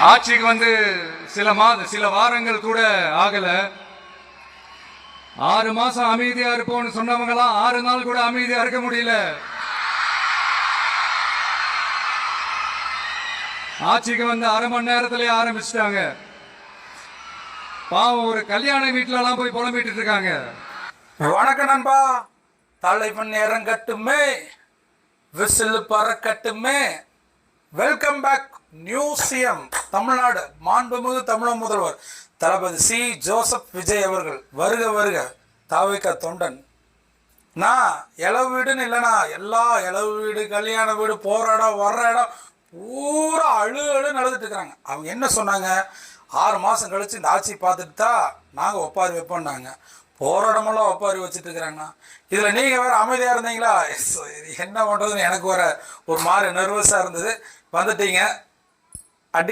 ஆட்சிக்கு வந்து சில வாரங்கள் கூட ஆகல. 6 மாசம் அமைதியா இருப்போம்னு சொன்னவங்களாம் 6 நாள் கூட அமைதியா இருக்க முடியல. ஆட்சிக்கு வந்து அரை மணி நேரத்திலே ஆரம்பிச்சிட்டாங்க. பாவம், ஒரு கல்யாண வீட்டுல எல்லாம் போய் புலம்பிட்டு இருக்காங்க. வணக்கம் நண்பா. தலைவன் இறங்கட்டுமே, விசில் பறக்கட்டுமே. Welcome back new CM Tamil Nadu மாண்புமிகு தமிழக முதல்வர் தளபதி சி ஜோசப் விஜய் அவர்கள் வருக வருக. தாவிக தொண்டன். நான் இளவு வீடுன்னு இல்லைண்ணா, எல்லா இளவு வீடு, கல்யாண வீடு, போகிற இடம் வர்ற இடம் பூரா அழு நடந்துட்டு இருக்கிறாங்க. அவங்க என்ன சொன்னாங்க, 6 மாதம் கழிச்சு இந்த ஆட்சி பார்த்துட்டு தான் நாங்கள் ஒப்பாரி வைப்போம்னாங்க. போகிற இடமெல்லாம் ஒப்பாரி வச்சுட்டு இருக்கிறாங்கண்ணா. இதில் நீங்கள் வேறு அமைதியாக இருந்தீங்களா? என்ன பண்ணுறதுன்னு எனக்கு வர ஒரு மாதிரி நர்வஸாக இருந்தது. வந்துட்டீங்க,